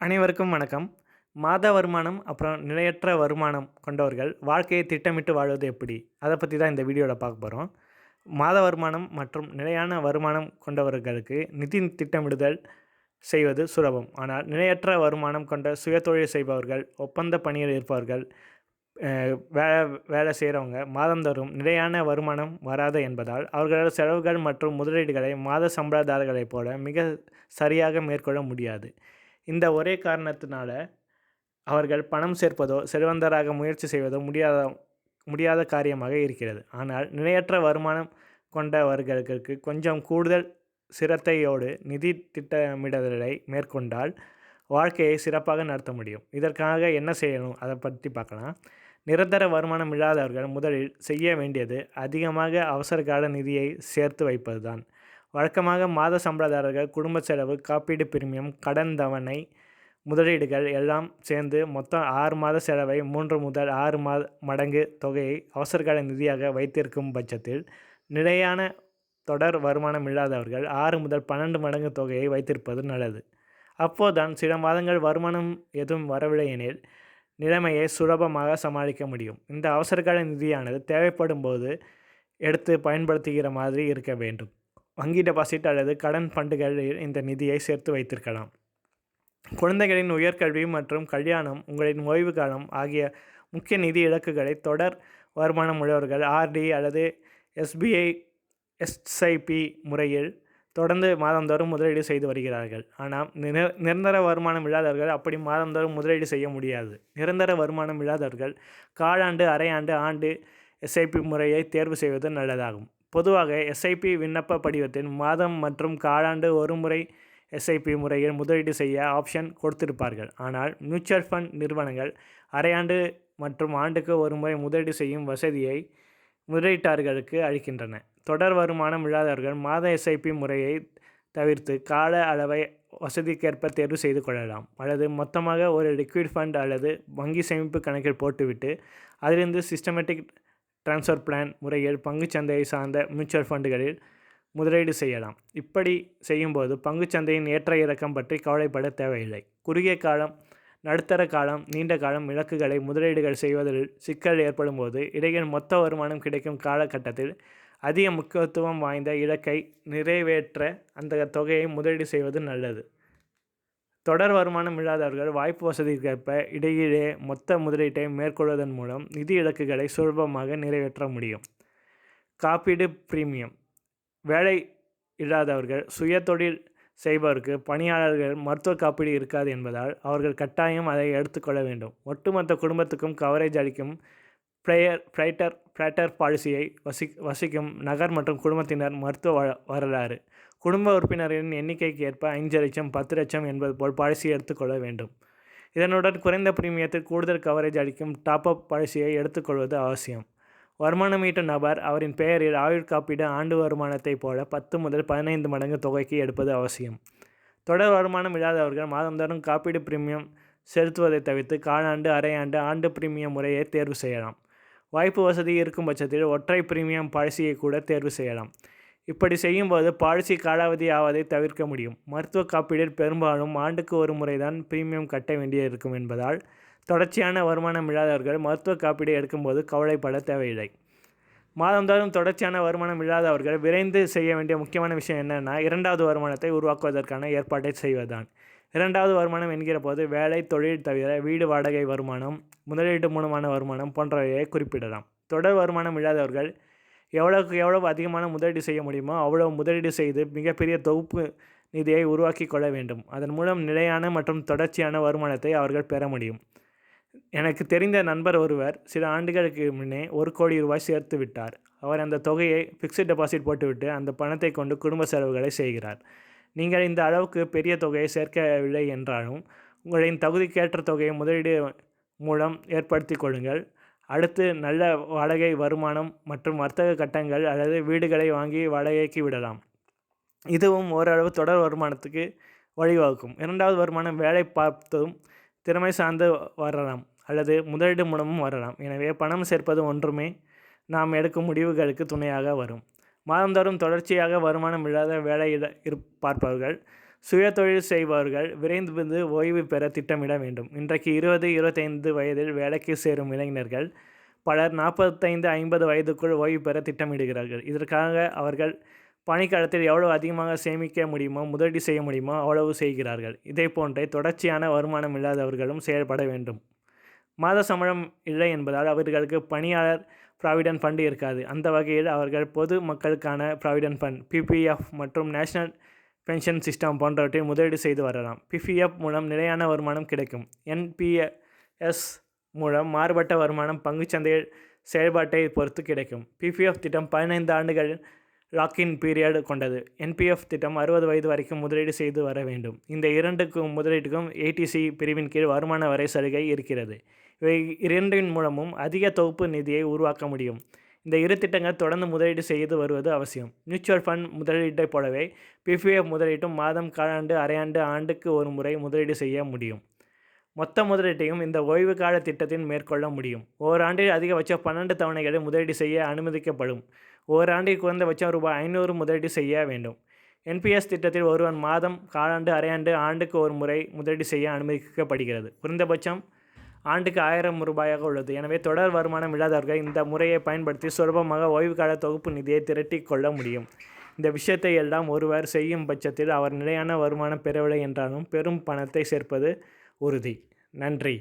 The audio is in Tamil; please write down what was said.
அனைவருக்கும் வணக்கம். மாத வருமானம் அப்புறம் நிலையற்ற வருமானம் கொண்டவர்கள் வாழ்க்கையை திட்டமிட்டு வாழ்வது எப்படி? அதை பற்றி தான் இந்த வீடியோவில் பார்க்க போகிறோம். மாத வருமானம் மற்றும் நிலையான வருமானம் கொண்டவர்களுக்கு நிதி திட்டமிடுதல் செய்வது சுலபம். ஆனால் நிலையற்ற வருமானம் கொண்ட சுயதொழில் செய்பவர்கள், ஒப்பந்த பணியில் இருப்பவர்கள், வேலை வேலை செய்கிறவங்க மாதந்தோறும் நிலையான வருமானம் வராது என்பதால் அவர்களால் செலவுகள் மற்றும் முதலீடுகளை மாத சம்பளதாரர்களைப் போல மிக சரியாக மேற்கொள்ள முடியாது. இந்த ஒரே காரணத்தினால அவர்கள் பணம் சேர்ப்பதோ செல்வந்தராக முயற்சி செய்வதோ முடியாத காரியமாக இருக்கிறது. ஆனால் நிலையற்ற வருமானம் கொண்டவர்களுக்கு கொஞ்சம் கூடுதல் சிரத்தையோடு நிதி திட்டமிடுதலை மேற்கொண்டால் வாழ்க்கையை சிறப்பாக நடத்த முடியும். இதற்காக என்ன செய்யணும் அதை பற்றி பார்க்கலாம். நிரந்தர வருமானம் இல்லாதவர்கள் முதலில் செய்ய வேண்டியது அதிகமாக அவசரகால நிதியை சேர்த்து வைப்பது தான். வழக்கமாக மாத சம்பளதாரர்கள் குடும்ப செலவு, காப்பீடு பிரீமியம், கடன் தவணை, முதலீடுகள் எல்லாம் சேர்ந்து மொத்தம் 6 மாத செலவை 3 முதல் 6 மடங்கு தொகையை அவசரகால நிதியாக வைத்திருக்கும் பட்சத்தில், நிலையான தொடர் வருமானம் இல்லாதவர்கள் 6 முதல் 12 மடங்கு தொகையை வைத்திருப்பது நல்லது. அப்போதுதான் சில மாதங்கள் வருமானம் எதுவும் வரவில்லை எனில் நிலைமையை சுலபமாக சமாளிக்க முடியும். இந்த அவசரகால நிதியானது தேவைப்படும் போது எடுத்து பயன்படுத்துகிற மாதிரி இருக்க வேண்டும். வங்கி டெபாசிட் அல்லது கடன் ஃபண்டுகளில் இந்த நிதியை சேர்த்து வைத்திருக்கலாம். குழந்தைகளின் உயர்கல்வி மற்றும் கல்யாணம், உங்களின் ஓய்வு காலம் ஆகிய முக்கிய நிதி இலக்குகளை தொடர் வருமானம் உள்ளவர்கள் ஆர்டி அல்லது எஸ்ஐபி முறையில் தொடர்ந்து மாதந்தோறும் முதலீடு செய்து வருகிறார்கள். ஆனால் நிரந்தர வருமானம் இல்லாதவர்கள் அப்படி மாதந்தோறும் முதலீடு செய்ய முடியாது. நிரந்தர வருமானம் இல்லாதவர்கள் காலாண்டு, அரையாண்டு, ஆண்டு எஸ்ஐபி முறையை தேர்வு செய்வது நல்லதாகும். பொதுவாக எஸ்ஐபி விண்ணப்ப படிவத்தில் மாதம் மற்றும் காலாண்டு ஒரு முறை எஸ்ஐபி முறையில் முதலீடு செய்ய ஆப்ஷன் கொடுத்திருப்பார்கள். ஆனால் மியூச்சுவல் ஃபண்ட் நிறுவனங்கள் அரையாண்டு மற்றும் ஆண்டுக்கு ஒரு முறை முதலீடு செய்யும் வசதியை முதலீட்டாளர்களுக்கு அளிக்கின்றன. தொடர் வருமானம் இல்லாதவர்கள் மாத எஸ்ஐபி முறையை தவிர்த்து கால அளவை வசதிக்கேற்ப தேர்வு செய்து கொள்ளலாம். அல்லது மொத்தமாக ஒரு லிக்விட் ஃபண்ட் அல்லது வங்கி சேமிப்பு கணக்கில் போட்டுவிட்டு அதிலிருந்து சிஸ்டமேட்டிக் ட்ரான்ஸ்ஃபர் பிளான் முறையில் பங்குச்சந்தையை சார்ந்த மியூச்சுவல் ஃபண்டுகளில் முதலீடு செய்யலாம். இப்படி செய்யும்போது பங்குச்சந்தையின் ஏற்ற இறக்கம் பற்றி கவலைப்பட தேவையில்லை. குறுகிய காலம், நடுத்தர காலம், நீண்ட காலம் இலக்குகளை முதலீடுகள் செய்வதில் சிக்கல் ஏற்படும் போது இடையில் மொத்த வருமானம் கிடைக்கும் காலகட்டத்தில் அதிக முக்கியத்துவம் வாய்ந்த இலக்கை நிறைவேற்ற அந்த தொகையை முதலீடு செய்வது நல்லது. தொடர் வருமானம் இல்லாதவர்கள் வாய்ப்பு வசதிக்கேற்ப இடையிலே மொத்த முதலீட்டை மேற்கொள்வதன் மூலம் நிதி இலக்குகளை சுலபமாக நிறைவேற்ற முடியும். காப்பீடு பிரீமியம். வேலை இல்லாதவர்கள், சுய தொழில் செய்பவருக்கு பணியாளர்கள் மருத்துவ காப்பீடு இருக்காது என்பதால் அவர்கள் கட்டாயம் அதை எடுத்துக்கொள்ள வேண்டும். ஒட்டுமொத்த குடும்பத்துக்கும் கவரேஜ் அளிக்கும் ஃப்ளைட்டர் பாலிசியை வசிக்கும் நகர் மற்றும் குடும்பத்தினர் மருத்துவ வரலாறு. குடும்ப உறுப்பினர்களின் எண்ணிக்கைக்கு ஏற்ப 5 லட்சம், 10 லட்சம் என்பது போல் பாலிசி எடுத்துக்கொள்ள வேண்டும். இதனுடன் குறைந்த பிரீமியத்தில் கூடுதல் கவரேஜ் அளிக்கும் டாப்அப் பாலிசியை எடுத்துக்கொள்வது அவசியம். வருமானம் ஈட்டும் நபர் அவரின் பெயரில் ஆயுள் காப்பீடு ஆண்டு வருமானத்தைப் போல 10 முதல் 15 மடங்கு தொகைக்கு எடுப்பது அவசியம். தொடர் வருமானம் இல்லாதவர்கள் மாதந்தோறும் காப்பீடு பிரீமியம் செலுத்துவதை தவிர்த்து காலாண்டு, அரையாண்டு, ஆண்டு பிரீமியம் முறையை தேர்வு செய்யலாம். வாய்ப்பு வசதி இருக்கும் பட்சத்தில் ஒற்றை பிரீமியம் பாலிசியை கூட தேர்வு செய்யலாம். இப்படி செய்யும்போது பாலிசி காலாவதி ஆவதை தவிர்க்க முடியும். மருத்துவ காப்பீடில் பெரும்பாலும் ஆண்டுக்கு ஒரு முறைதான் பிரீமியம் கட்ட வேண்டியிருக்கும் என்பதால் தொடர்ச்சியான வருமானம் இல்லாதவர்கள் மருத்துவ காப்பீடு எடுக்கும்போது கவலைப்பட தேவையில்லை. மாதந்தோறும் தொடர்ச்சியான வருமானம் இல்லாதவர்கள் விரைந்து செய்ய வேண்டிய முக்கியமான விஷயம் என்னென்னா, 2வது வருமானத்தை உருவாக்குவதற்கான ஏற்பாட்டை செய்வதுதான். 2வது வருமானம் என்கிற போது வேலை, தொழில் தவிர வீடு வாடகை வருமானம், முதலீடு மூலமான வருமானம் போன்றவையை குறிப்பிடலாம். தொடர் வருமானம் இல்லாதவர்கள் எவ்வளவுக்கு எவ்வளவு அதிகமான முதலீடு செய்ய முடியுமோ அவ்வளவு முதலீடு செய்து மிகப்பெரிய தொகுப்பு நிதியை உருவாக்கி கொள்ள வேண்டும். அதன் மூலம் நிலையான மற்றும் தொடர்ச்சியான வருமானத்தை அவர்கள் பெற முடியும். எனக்கு தெரிந்த நண்பர் ஒருவர் சில ஆண்டுகளுக்கு முன்னே 1 கோடி ரூபாய் சேர்த்து விட்டார். அவர் அந்த தொகையை ஃபிக்ஸ்ட் டெபாசிட் போட்டுவிட்டு அந்த பணத்தை கொண்டு குடும்ப செலவுகளை செய்கிறார். நீங்கள் இந்த அளவுக்கு பெரிய தொகையை சேர்க்கவில்லை என்றாலும் உங்களின் தகுதிக்கேற்ற தொகையை முதலீடு மூலம் ஏற்படுத்தி கொள்ளுங்கள். அடுத்து நல்ல வாடகை வருமானம் மற்றும் வர்த்தக கட்டங்கள் அல்லது வீடுகளை வாங்கி வாடகைக்கு விடலாம். இதுவும் ஓரளவு தொடர் வருமானத்துக்கு வழிவகுக்கும். 2வது வருமானம் வேலை பார்த்தும் திறமை சார்ந்து வரலாம் அல்லது முதலீடு மூலமும் வரலாம். எனவே பணம் சேர்ப்பது ஒன்றுமே நாம் எடுக்கும் முடிவுகளுக்கு துணையாக வரும். மாதந்தோறும் தொடர்ச்சியாக வருமானம் இல்லாத வேலையில் பார்ப்பவர்கள் சுயதொழில் செய்பவர்கள் விரைந்து ஓய்வு பெற திட்டமிட வேண்டும். இன்றைக்கு 20-25 வயதில் வேலைக்கு சேரும் இளைஞர்கள் பலர் 45-50 வயதுக்குள் ஓய்வு பெற திட்டமிடுகிறார்கள். இதற்காக அவர்கள் பணிக்காலத்தில் எவ்வளவு அதிகமாக சேமிக்க முடியுமோ, முதலீடு செய்ய முடியுமோ அவ்வளவு செய்கிறார்கள். இதே போன்றே தொடர்ச்சியான வருமானம் இல்லாதவர்களும் செயல்பட வேண்டும். மாத சம்பளம் இல்லை என்பதால் அவர்களுக்கு பணியாளர் ப்ராவிடென்ட் ஃபண்ட் இருக்காது. அந்த வகையில் அவர்கள் பொது மக்களுக்கான ப்ராவிடென்ட் ஃபண்ட் PPF மற்றும் நேஷனல் பென்ஷன் சிஸ்டம் போன்றவற்றை முதலீடு செய்து வரலாம். PPF மூலம் நிலையான வருமானம் கிடைக்கும். NPS மூலம் மாறுபட்ட வருமானம் பங்குச்சந்தையில் செயல்பாட்டை பொறுத்து கிடைக்கும். PPF திட்டம் 15 ஆண்டுகள் லாக்இன் பீரியட் கொண்டது. NPF திட்டம் 60 வயது வரைக்கும் முதலீடு செய்து வர வேண்டும். இந்த இரண்டுக்கும் முதலீட்டுக்கும் ATC பிரிவின் கீழ் வருமான வரை சலுகை இருக்கிறது. இவை இரண்டின் மூலமும் அதிக தொகுப்பு நிதியை உருவாக்க முடியும். இந்த இரு திட்டங்கள் தொடர்ந்து முதலீடு செய்து வருவது அவசியம். மியூச்சுவல் ஃபண்ட் முதலீட்டைப் போலவே PPF முதலீட்டும் மாதம், காலாண்டு, அரையாண்டு, ஆண்டுக்கு ஒரு முறை முதலீடு செய்ய முடியும். மொத்த முதலீட்டையும் இந்த ஓய்வு கால திட்டத்தில் மேற்கொள்ள முடியும். ஓராண்டில் அதிகபட்சம் 12 தவணைகளில் முதலீடு செய்ய அனுமதிக்கப்படும். ஓராண்டில் குறைந்தபட்சம் ₹500 முதலீடு செய்ய வேண்டும். NPS திட்டத்தில் ஒருவன் மாதம், காலாண்டு, அரையாண்டு, ஆண்டுக்கு ஒரு முறை முதலீடு செய்ய அனுமதிக்கப்படுகிறது. குறைந்தபட்சம் ஆண்டுக்கு ₹1000 உள்ளது. எனவே தொடர் வருமானம் இல்லாதவர்கள் இந்த முறையை பயன்படுத்தி சுலபமாக ஓய்வுகால தொகுப்பு நிதியை திரட்டி கொள்ள முடியும். இந்த விஷயத்தை எல்லாம் ஒருவர் செய்யும் பட்சத்தில் அவர் நிலையான வருமானம் பெறவில்லை என்றாலும் பெரும் பணத்தை சேர்ப்பது உறுதி. நன்றி.